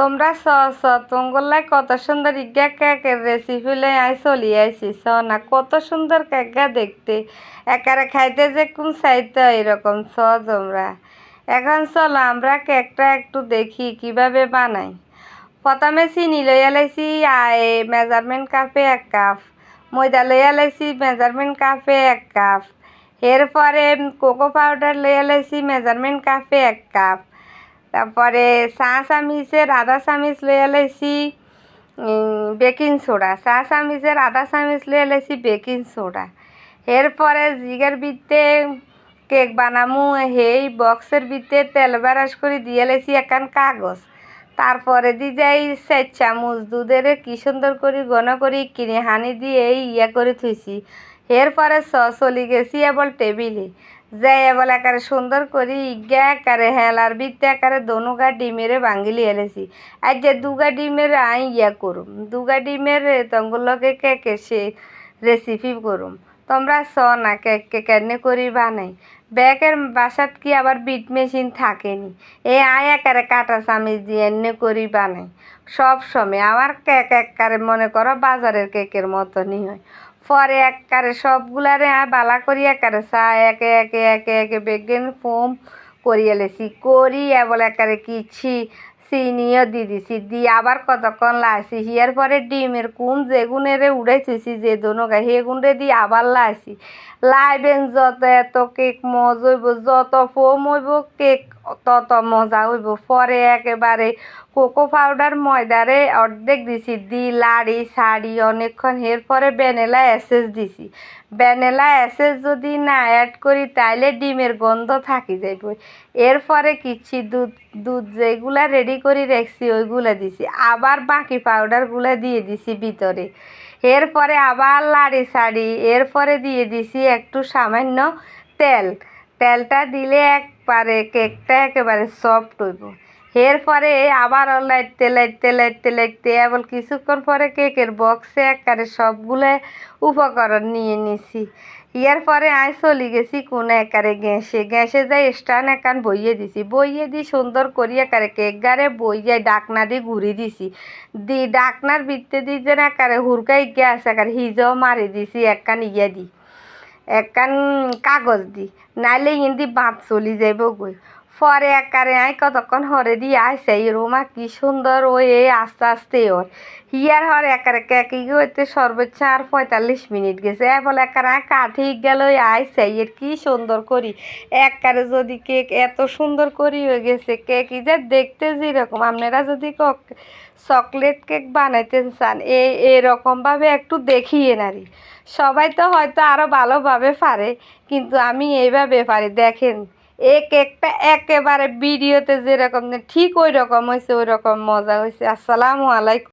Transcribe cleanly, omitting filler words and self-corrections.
তোমরা তোমগুলাই কত সুন্দর ইগা কেকের রেসিপি লাই আই চলি আইছি না কত সুন্দর কেকগা দেখতে একারে খাইতে যে কোন চাইতে এরকম তোমরা এখন চলো আমরা কেকটা একটু দেখি কিভাবে বানাই। প্রথমে চিনি লইয়া লাইছি মেজারমেন্ট কাপে 1 কাপ, ময়দা লইয়া লাইছি মেজারমেন্ট কাপে 1 কাপ, এরপরে কোকো পাউডার লইয়া লাইছি মেজারমেন্ট কাপে 1 কাপ, তারপরে চা চামিচের আধা চামিচ লইয়া লাইছি বেকিং সোডা, চা চামিচের আধা চামিচ লইয়া লাইছি বেকিং সোডা। এরপরে জিগার ভিতরে কেক বানামু সেই বক্সের ভিতরে তেল ব্রাশ করে দিয়ে লাইছি একান কাগজ, তারপরে দি যাই 4 চামচ দুধের কি সুন্দর করে ঘন করে কিনে হানি দিয়ে করে থুইছি। এরপরে চলি গেছি এবল টেবিলে যাই এবল একারে সুন্দর করে ইগা একারে হেলার ভিতরে একারে দনুগা ডিমেরে ভাঙ্গিলি এলেছি। আর যে 2গা ডিমের আই করুম 2গা ডিমের তঙ্গুলোকে কেকে সে রেসিপি করুম। তোমরা না কেক কেনে করি বানাই ব্যাকের বাসাত কি আবার বিট মেশিন থাকেনি, আই একারে কাটা চামিচ দিয়ে এনে করি বানাই সব সময়। আমার কেক একবারে মনে করো বাজারের কেকের মতনই হয়। পরে একবারে সবগুলারে বালা করি একারে চা একে একে একে একে বেগেন ফোম করিয়ে লেছি করি এবল একারে কিছি চিনিও দি দিছি দি আবার কতক্ষণ লাইছি। হিয়ার পরে ডিমের কুন যেগুনেরে উড়াই থুইছি যে দোনোগা সেগুনরে দি আবার লাইছি। লাইবেন যত এত কেক মজা হইব, যত ফোম হইব কেক তত মজা হইব। পরে একেবারে কোকো পাউডার ময়দারে অর্ধেক দিছি দি লাড়ি ছাড়ি অনেকক্ষণ। এরপরে ভ্যানিলা এসেন্স দিছি। ভ্যানিলা এসেন্স যদি না অ্যাড করি তাইলে ডিমের গন্ধ থাকি যাইব। এরপরে কিচ্ছি দুধ যেগুলা রেডি করে রাখছি ওইগুলা দিছি, আবার বাকি পাউডারগুলা দিয়ে দিছি ভিতরে। এরপরে আবার লাড়ি ছাড়ি এরপরে দিয়ে দিছি একটু সামান্য তেলটা দিলে একবারে কেকটা একেবারে সফট হইব। এরপরে আবার লাইটতে লাইটতে লাইটতে লাইটতে এবল কিছুক্ষণ পরে কেকের বক্সে একেবারে সবগুলো উপকরণ নিয়ে নিছি। ইয়ার পরে আই চলি গেছি কোনো একারে গ্যাসে যাই স্ট্যান্ড একান বইয়ে দিছি, বইয়ে দি সুন্দর করি একারে কেক গারে বইয়ে ডাকনা দিয়ে ঘুরি দিছি দি ডাকনার ভিতরে দি যেন একারে হুরকাই গ্যাস একারে হিজাও মারি দিছি একখান দি একখান কাগজ দি, নাইলে ইন্দি বাঁধ চলি যাইব গই। পরে একারে আই কতক্ষণ হরে দিয়ে আইসে রোমা কি সুন্দর ওই আস্তে আস্তে ওর হিয়ার হর একারে কেক হইতে সর্বোচ্চ আর 45 মিনিট গেছে। বলে একারে কাঠি গেল আইসে কি সুন্দর করি একবারে যদি কেক এত সুন্দর করি হয়ে গেছে। কেক যে দেখতে যেরকম আপনারা যদি চকলেট কেক বানাইতে চান এরকমভাবে একটু দেখিয়ে নারি। সবাই তো হয়তো আরও ভালোভাবে পারে কিন্তু আমি এইভাবে পারি। দেখেন এই কেকটা একেবারে ভিডিওতে যেরকম ঠিক ওই রকম হয়েছে ওই রকম মজা হয়েছে। আসসালামু আলাইকুম।